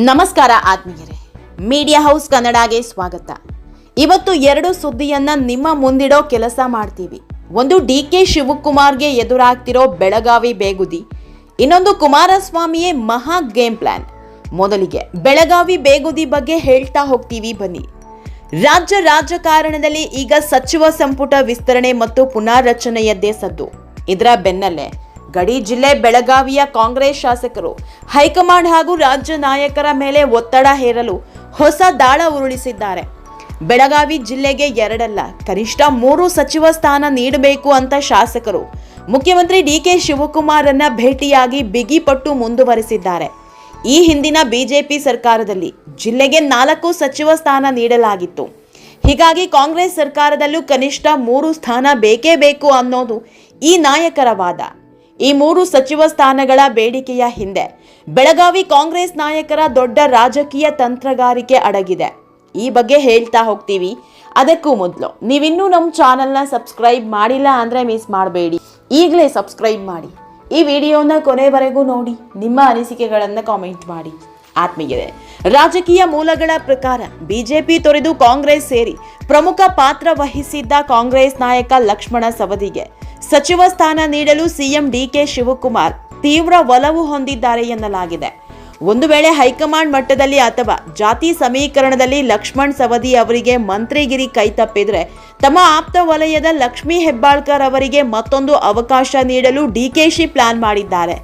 ನಮಸ್ಕಾರ ಆತ್ಮೀಯರೇ, media house ಕನ್ನಡಗೆ ಸ್ವಾಗತ. ಇವತ್ತು ಎರಡು ಸುದ್ದಿಯನ್ನ ನಿಮ್ಮ ಮುಂದಿಡೋ ಕೆಲಸ ಮಾಡ್ತೀವಿ. ಒಂದು DK ಶಿವಕುಮಾರ್ಗೆ ಎದುರಾಗ್ತಿರೋ ಬೆಳಗಾವಿ ಬೇಗುದಿ, ಇನ್ನೊಂದು ಕುಮಾರಸ್ವಾಮಿಯೇ ಮಹಾ ಗೇಮ್ ಪ್ಲಾನ್. ಮೊದಲಿಗೆ ಬೆಳಗಾವಿ ಬೇಗುದಿ ಬಗ್ಗೆ ಹೇಳ್ತಾ ಹೋಗ್ತೀವಿ ಬನ್ನಿ. ರಾಜಕಾರಣದಲ್ಲಿ ಈಗ ಸಚಿವ ಸಂಪುಟ ವಿಸ್ತರಣೆ ಮತ್ತು ಪುನಾರಚನೆಯದ್ದೇ ಸದ್ದು. ಇದರ ಬೆನ್ನಲ್ಲೇ ಗಡಿ ಜಿಲ್ಲೆ ಬೆಳಗಾವಿಯ ಕಾಂಗ್ರೆಸ್ ಶಾಸಕರು ಹೈಕಮಾಂಡ್ ಹಾಗೂ ರಾಜ್ಯ ನಾಯಕರ ಮೇಲೆ ಒತ್ತಡ ಹೇರಲು ಹೊಸ ದಾಳ ಉರುಳಿಸಿದ್ದಾರೆ. ಬೆಳಗಾವಿ ಜಿಲ್ಲೆಗೆ ಎರಡಲ್ಲ, ಕನಿಷ್ಠ 3 ಸಚಿವ ಸ್ಥಾನ ನೀಡಬೇಕು ಅಂತ ಶಾಸಕರು ಮುಖ್ಯಮಂತ್ರಿ DK ಶಿವಕುಮಾರನ್ನ ಭೇಟಿಯಾಗಿ ಬಿಗಿಪಟ್ಟು ಮುಂದುವರೆಸಿದ್ದಾರೆ. ಈ ಹಿಂದಿನ ಬಿಜೆಪಿ ಸರ್ಕಾರದಲ್ಲಿ ಜಿಲ್ಲೆಗೆ 4 ಸಚಿವ ಸ್ಥಾನ ನೀಡಲಾಗಿತ್ತು. ಹೀಗಾಗಿ ಕಾಂಗ್ರೆಸ್ ಸರ್ಕಾರದಲ್ಲೂ ಕನಿಷ್ಠ 3 ಸ್ಥಾನ ಬೇಕೇ ಬೇಕು ಅನ್ನೋದು ಈ ನಾಯಕರ ವಾದ. ಈ 3 ಸಚಿವ ಸ್ಥಾನಗಳ ಬೇಡಿಕೆಯ ಹಿಂದೆ ಬೆಳಗಾವಿ ಕಾಂಗ್ರೆಸ್ ನಾಯಕರ ದೊಡ್ಡ ರಾಜಕೀಯ ತಂತ್ರಗಾರಿಕೆ ಅಡಗಿದೆ. ಈ ಬಗ್ಗೆ ಹೇಳ್ತಾ ಹೋಗ್ತೀವಿ. ಅದಕ್ಕೂ ಮೊದಲು ನೀವಿನ್ನೂ ನಮ್ಮ ಚಾನೆಲ್ನ ಸಬ್ಸ್ಕ್ರೈಬ್ ಮಾಡಿಲ್ಲ ಅಂದರೆ ಮಿಸ್ ಮಾಡಬೇಡಿ, ಈಗಲೇ ಸಬ್ಸ್ಕ್ರೈಬ್ ಮಾಡಿ. ಈ ವಿಡಿಯೋನ ಕೊನೆವರೆಗೂ ನೋಡಿ, ನಿಮ್ಮ ಅನಿಸಿಕೆಗಳನ್ನು ಕಾಮೆಂಟ್ ಮಾಡಿ. ಆತ್ಮೀಯರೇ, ರಾಜಕೀಯ ಮೂಲಗಳ ಪ್ರಕಾರ ಬಿಜೆಪಿ ತೊರೆದು ಕಾಂಗ್ರೆಸ್ ಸೇರಿ ಪ್ರಮುಖ ಪಾತ್ರ ವಹಿಸಿದ್ದ ಕಾಂಗ್ರೆಸ್ ನಾಯಕ ಲಕ್ಷ್ಮಣ ಸವದಿಗೆ ಸಚಿವ ಸ್ಥಾನ ನೀಡಲು ಸಿಎಂ DK ಶಿವಕುಮಾರ್ ತೀವ್ರ ಒಲವು ಹೊಂದಿದ್ದಾರೆ ಎನ್ನಲಾಗಿದೆ. ಒಂದು ವೇಳೆ ಹೈಕಮಾಂಡ್ ಮಟ್ಟದಲ್ಲಿ ಅಥವಾ ಜಾತಿ ಸಮೀಕರಣದಲ್ಲಿ ಲಕ್ಷ್ಮಣ್ ಸವದಿ ಅವರಿಗೆ ಮಂತ್ರಿಗಿರಿ ಕೈತಪ್ಪಿದ್ರೆ ತಮ್ಮ ಆಪ್ತ ವಲಯದ ಲಕ್ಷ್ಮೀ ಹೆಬ್ಬಾಳ್ಕರ್ ಅವರಿಗೆ ಮತ್ತೊಂದು ಅವಕಾಶ ನೀಡಲು DKಶಿ ಪ್ಲಾನ್ ಮಾಡಿದ್ದಾರೆ.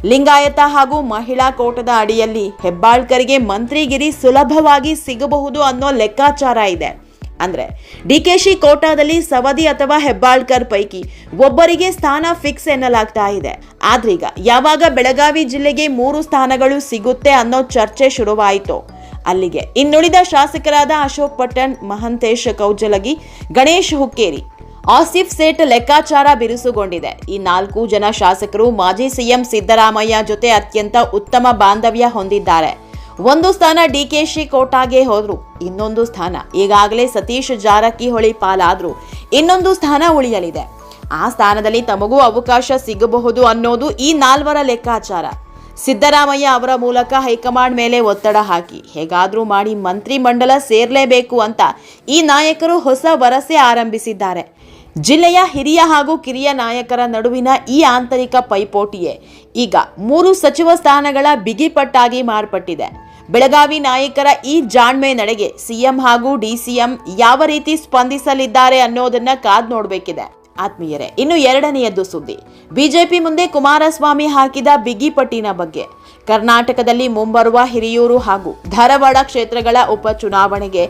ಲಿಂಗಾಯತ ಹಾಗೂ ಮಹಿಳಾ ಕೋಟದ ಅಡಿಯಲ್ಲಿ ಹೆಬ್ಬಾಳ್ಕರ್ಗೆ ಮಂತ್ರಿಗಿರಿ ಸುಲಭವಾಗಿ ಸಿಗಬಹುದು ಅನ್ನೋ ಲೆಕ್ಕಾಚಾರ ಇದೆ. ಅಂದ್ರೆ DKಶಿ ಕೋಟಾದಲ್ಲಿ ಸವದಿ ಅಥವಾ ಹೆಬ್ಬಾಳ್ಕರ್ ಪೈಕಿ ಒಬ್ಬರಿಗೆ ಸ್ಥಾನ ಫಿಕ್ಸ್ ಎನ್ನಲಾಗ್ತಾ ಇದೆ. ಆದ್ರೀಗ ಯಾವಾಗ ಬೆಳಗಾವಿ ಜಿಲ್ಲೆಗೆ 3 ಸ್ಥಾನಗಳು ಸಿಗುತ್ತೆ ಅನ್ನೋ ಚರ್ಚೆ ಶುರುವಾಯಿತು, ಅಲ್ಲಿಗೆ ಇನ್ನುಳಿದ ಶಾಸಕರಾದ ಅಶೋಕ್ ಪಟ್ಟಣ್, ಮಹಂತೇಶ್ ಕೌಜಲಗಿ, ಗಣೇಶ್ ಹುಕ್ಕೇರಿ, ಆಸಿಫ್ ಸೇಠ್ ಲೆಕ್ಕಾಚಾರ ಬಿರುಸುಗೊಂಡಿದೆ. ಈ 4 ಜನ ಶಾಸಕರು ಮಾಜಿ ಸಿಎಂ ಸಿದ್ದರಾಮಯ್ಯ ಜೊತೆ ಅತ್ಯಂತ ಉತ್ತಮ ಬಾಂಧವ್ಯ ಹೊಂದಿದ್ದಾರೆ. ಒಂದು ಸ್ಥಾನ DKಶಿ ಕೋಟಾಗೆ ಹೋದ್ರು, ಇನ್ನೊಂದು ಸ್ಥಾನ ಈಗಾಗಲೇ ಸತೀಶ್ ಜಾರಕಿಹೊಳಿ ಪಾಲಾದ್ರೂ ಇನ್ನೊಂದು ಸ್ಥಾನ ಉಳಿಯಲಿದೆ. ಆ ಸ್ಥಾನದಲ್ಲಿ ತಮಗೂ ಅವಕಾಶ ಸಿಗಬಹುದು ಅನ್ನೋದು ಈ 4ರ ಲೆಕ್ಕಾಚಾರ. ಸಿದ್ದರಾಮಯ್ಯ ಅವರ ಮೂಲಕ ಹೈಕಮಾಂಡ್ ಮೇಲೆ ಒತ್ತಡ ಹಾಕಿ ಹೇಗಾದ್ರೂ ಮಾಡಿ ಮಂತ್ರಿ ಮಂಡಲ ಸೇರ್ಲೇಬೇಕು ಅಂತ ಈ ನಾಯಕರು ಹೊಸ ವರಸೆ ಆರಂಭಿಸಿದ್ದಾರೆ. ಜಿಲ್ಲೆಯ ಹಿರಿಯ ಹಾಗೂ ಕಿರಿಯ ನಾಯಕರ ನಡುವಿನ ಈ ಆಂತರಿಕ ಪೈಪೋಟಿಯೇ ಈಗ 3 ಸಚಿವ ಸ್ಥಾನಗಳ ಬಿಗಿಪಟ್ಟಾಗಿ ಮಾರ್ಪಟ್ಟಿದೆ. ಬೆಳಗಾವಿ ನಾಯಕರ ಈ ಜಾಣ್ಮೆ ನಡೆಗೆ ಸಿಎಂ ಹಾಗೂ DCM ಯಾವ ರೀತಿ ಸ್ಪಂದಿಸಲಿದ್ದಾರೆ ಅನ್ನೋದನ್ನ ಕಾದ್ ನೋಡಬೇಕಿದೆ. ಆತ್ಮೀಯರೇ, ಇನ್ನು ಎರಡನೆಯದ್ದು ಸುದ್ದಿ, ಬಿಜೆಪಿ ಮುಂದೆ ಕುಮಾರಸ್ವಾಮಿ ಹಾಕಿದ ಬಿಗಿಪಟ್ಟಿನ ಬಗ್ಗೆ. ಕರ್ನಾಟಕದಲ್ಲಿ ಮುಂಬರುವ ಹಿರಿಯೂರು ಹಾಗೂ ಧಾರವಾಡ ಕ್ಷೇತ್ರಗಳ ಉಪಚುನಾವಣೆಗೆ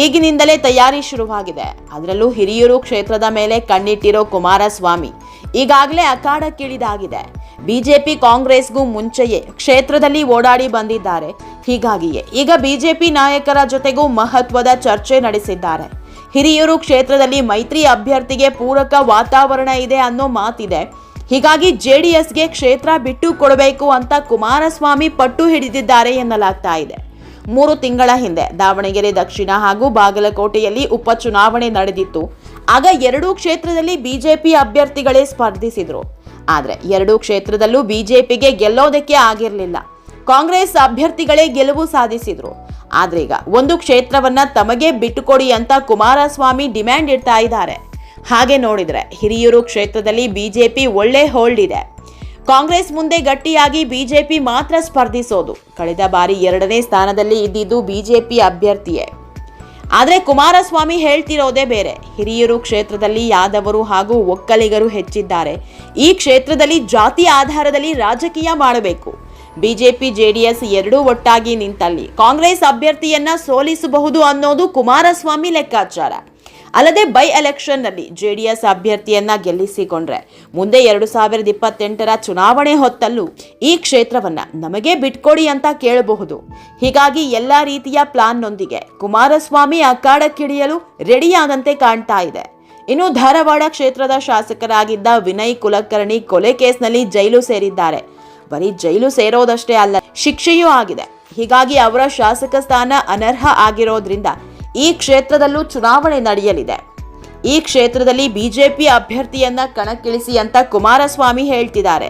ಈಗಿನಿಂದಲೇ ತಯಾರಿ ಶುರುವಾಗಿದೆ. ಅದರಲ್ಲೂ ಹಿರಿಯೂರು ಕ್ಷೇತ್ರದ ಮೇಲೆ ಕಣ್ಣಿಟ್ಟಿರೋ ಕುಮಾರಸ್ವಾಮಿ ಈಗಾಗಲೇ ಅಖಾಡಕ್ಕಿಳಿದಾಗಿದೆ. ಬಿಜೆಪಿ ಕಾಂಗ್ರೆಸ್ಗೂ ಮುಂಚೆಯೇ ಕ್ಷೇತ್ರದಲ್ಲಿ ಓಡಾಡಿ ಬಂದಿದ್ದಾರೆ. ಹೀಗಾಗಿಯೇ ಈಗ ಬಿಜೆಪಿ ನಾಯಕರ ಜೊತೆಗೂ ಮಹತ್ವದ ಚರ್ಚೆ ನಡೆಸಿದ್ದಾರೆ. ಹಿರಿಯೂರು ಕ್ಷೇತ್ರದಲ್ಲಿ ಮೈತ್ರಿ ಅಭ್ಯರ್ಥಿಗೆ ಪೂರಕ ವಾತಾವರಣ ಇದೆ ಅನ್ನೋ ಮಾತಿದೆ. ಹೀಗಾಗಿ JDSಗೆ ಕ್ಷೇತ್ರ ಬಿಟ್ಟು ಕೊಡಬೇಕು ಅಂತ ಕುಮಾರಸ್ವಾಮಿ ಪಟ್ಟು ಹಿಡಿದಿದ್ದಾರೆ ಎನ್ನಲಾಗ್ತಾ ಇದೆ. 3 ತಿಂಗಳ ಹಿಂದೆ ದಾವಣಗೆರೆ ದಕ್ಷಿಣ ಹಾಗೂ ಬಾಗಲಕೋಟೆಯಲ್ಲಿ ಉಪಚುನಾವಣೆ ನಡೆದಿತ್ತು. ಆಗ 2 ಕ್ಷೇತ್ರದಲ್ಲಿ ಬಿಜೆಪಿ ಅಭ್ಯರ್ಥಿಗಳೇ ಸ್ಪರ್ಧಿಸಿದ್ರು. ಆದ್ರೆ 2 ಕ್ಷೇತ್ರದಲ್ಲೂ ಬಿಜೆಪಿಗೆ ಗೆಲ್ಲೋದಕ್ಕೆ ಆಗಿರಲಿಲ್ಲ. ಕಾಂಗ್ರೆಸ್ ಅಭ್ಯರ್ಥಿಗಳೇ ಗೆಲುವು ಸಾಧಿಸಿದ್ರು. ಆದ್ರೀಗ ಒಂದು ಕ್ಷೇತ್ರವನ್ನ ತಮಗೆ ಬಿಟ್ಟುಕೊಡಿ ಅಂತ ಕುಮಾರಸ್ವಾಮಿ ಡಿಮ್ಯಾಂಡ್ ಇಡ್ತಾ ಇದ್ದಾರೆ. ಹಾಗೆ ನೋಡಿದ್ರೆ ಹಿರಿಯೂರು ಕ್ಷೇತ್ರದಲ್ಲಿ ಬಿಜೆಪಿ ಒಳ್ಳೆ ಹೋಲ್ಡ್ ಇದೆ. ಕಾಂಗ್ರೆಸ್ ಮುಂದೆ ಗಟ್ಟಿಯಾಗಿ ಬಿಜೆಪಿ ಮಾತ್ರ ಸ್ಪರ್ಧಿಸೋದು. ಕಳೆದ ಬಾರಿ 2ನೇ ಸ್ಥಾನದಲ್ಲಿ ಇದ್ದಿದ್ದು ಬಿಜೆಪಿ ಅಭ್ಯರ್ಥಿಯೇ. ಆದ್ರೆ ಕುಮಾರಸ್ವಾಮಿ ಹೇಳ್ತಿರೋದೇ ಬೇರೆ. ಹಿರಿಯೂರು ಕ್ಷೇತ್ರದಲ್ಲಿ ಯಾದವರು ಹಾಗೂ ಒಕ್ಕಲಿಗರು ಹೆಚ್ಚಿದ್ದಾರೆ. ಈ ಕ್ಷೇತ್ರದಲ್ಲಿ ಜಾತಿ ಆಧಾರದಲ್ಲಿ ರಾಜಕೀಯ ಮಾಡಬೇಕು. ಬಿಜೆಪಿ JDS ಎರಡೂ ಒಟ್ಟಾಗಿ ನಿಂತಲ್ಲಿ ಕಾಂಗ್ರೆಸ್ ಅಭ್ಯರ್ಥಿಯನ್ನ ಸೋಲಿಸಬಹುದು ಅನ್ನೋದು ಕುಮಾರಸ್ವಾಮಿ ಲೆಕ್ಕಾಚಾರ. ಅಲ್ಲದೆ ಬೈ ಎಲೆಕ್ಷನ್ ನಲ್ಲಿ JDS ಅಭ್ಯರ್ಥಿಯನ್ನ ಗೆಲ್ಲಿಸಿಕೊಂಡ್ರೆ ಮುಂದೆ 2028ರ ಚುನಾವಣೆ ಹೊತ್ತಲ್ಲೂ ಈ ಕ್ಷೇತ್ರವನ್ನ ನಮಗೆ ಬಿಟ್ಕೊಡಿ ಅಂತ ಕೇಳಬಹುದು. ಹೀಗಾಗಿ ಎಲ್ಲಾ ರೀತಿಯ ಪ್ಲಾನ್ನೊಂದಿಗೆ ಕುಮಾರಸ್ವಾಮಿ ಅಖಾಡಕ್ಕಿಳಿಯಲು ರೆಡಿಯಾದಂತೆ ಕಾಣ್ತಾ ಇದೆ. ಇನ್ನು ಧಾರವಾಡ ಕ್ಷೇತ್ರದ ಶಾಸಕರಾಗಿದ್ದ ವಿನಯ್ ಕುಲಕರ್ಣಿ ಕೊಲೆ ಕೇಸ್ನಲ್ಲಿ ಜೈಲು ಸೇರಿದ್ದಾರೆ. ಬರೀ ಜೈಲು ಸೇರೋದಷ್ಟೇ ಅಲ್ಲ, ಶಿಕ್ಷೆಯೂ ಆಗಿದೆ. ಹೀಗಾಗಿ ಅವರ ಶಾಸಕ ಸ್ಥಾನ ಅನರ್ಹ ಆಗಿರೋದ್ರಿಂದ ಈ ಕ್ಷೇತ್ರದಲ್ಲೂ ಚುನಾವಣೆ ನಡೆಯಲಿದೆ. ಈ ಕ್ಷೇತ್ರದಲ್ಲಿ ಬಿಜೆಪಿ ಅಭ್ಯರ್ಥಿಯನ್ನ ಕಣಕ್ಕಿಳಿಸಿ ಅಂತ ಕುಮಾರಸ್ವಾಮಿ ಹೇಳ್ತಿದ್ದಾರೆ.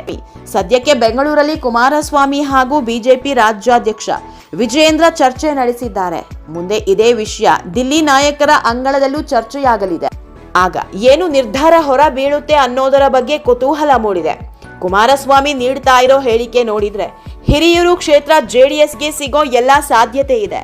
ಸದ್ಯಕ್ಕೆ ಬೆಂಗಳೂರಲ್ಲಿ ಕುಮಾರಸ್ವಾಮಿ ಹಾಗೂ ಬಿಜೆಪಿ ರಾಜ್ಯಾಧ್ಯಕ್ಷ ವಿಜಯೇಂದ್ರ ಚರ್ಚೆ ನಡೆಸಿದ್ದಾರೆ. ಮುಂದೆ ಇದೇ ವಿಷಯ ದಿಲ್ಲಿ ನಾಯಕರ ಅಂಗಳದಲ್ಲೂ ಚರ್ಚೆಯಾಗಲಿದೆ. ಆಗ ಏನು ನಿರ್ಧಾರ ಹೊರ ಬೀಳುತ್ತೆ ಅನ್ನೋದರ ಬಗ್ಗೆ ಕುತೂಹಲ ಮೂಡಿದೆ. ಕುಮಾರಸ್ವಾಮಿ ನೀಡ್ತಾ ಇರೋ ಹೇಳಿಕೆ ನೋಡಿದ್ರೆ ಹಿರಿಯೂರು ಕ್ಷೇತ್ರ ಜೆಡಿಎಸ್ಗೆ ಸಿಗೋ ಎಲ್ಲಾ ಸಾಧ್ಯತೆ ಇದೆ.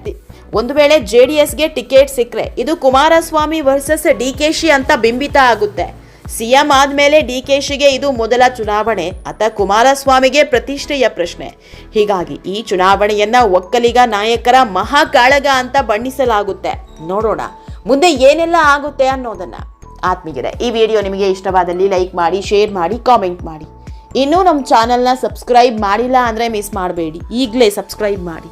ಒಂದು ವೇಳೆ ಜೆಡಿಎಸ್ಗೆ ಟಿಕೆಟ್ ಸಿಕ್ಕರೆ ಇದು ಕುಮಾರಸ್ವಾಮಿ ವರ್ಸಸ್ ಡಿಕೆಶಿ ಅಂತ ಬಿಂಬಿತ ಆಗುತ್ತೆ. ಸಿಎಂ ಆದ್ಮೇಲೆ ಡಿಕೆಶಿಗೆ ಇದು ಮೊದಲ ಚುನಾವಣೆ ಅಥವಾ ಕುಮಾರಸ್ವಾಮಿಗೆ ಪ್ರತಿಷ್ಠೆಯ ಪ್ರಶ್ನೆ. ಹೀಗಾಗಿ ಈ ಚುನಾವಣೆಯನ್ನ ಒಕ್ಕಲಿಗ ನಾಯಕರ ಮಹಾಕಾಳಗ ಅಂತ ಬಣ್ಣಿಸಲಾಗುತ್ತೆ. ನೋಡೋಣ ಮುಂದೆ ಏನೆಲ್ಲ ಆಗುತ್ತೆ ಅನ್ನೋದನ್ನ. ಆತ್ಮೀಯರೇ, ಈ ವಿಡಿಯೋ ನಿಮಗೆ ಇಷ್ಟವಾದಲ್ಲಿ ಲೈಕ್ ಮಾಡಿ, ಶೇರ್ ಮಾಡಿ, ಕಾಮೆಂಟ್ ಮಾಡಿ. ಇನ್ನೂ ನಮ್ಮ ಚಾನಲ್ನ ಸಬ್ಸ್ಕ್ರೈಬ್ ಮಾಡಿಲ್ಲ ಅಂದರೆ ಮಿಸ್ ಮಾಡಬೇಡಿ, ಈಗಲೇ ಸಬ್ಸ್ಕ್ರೈಬ್ ಮಾಡಿ.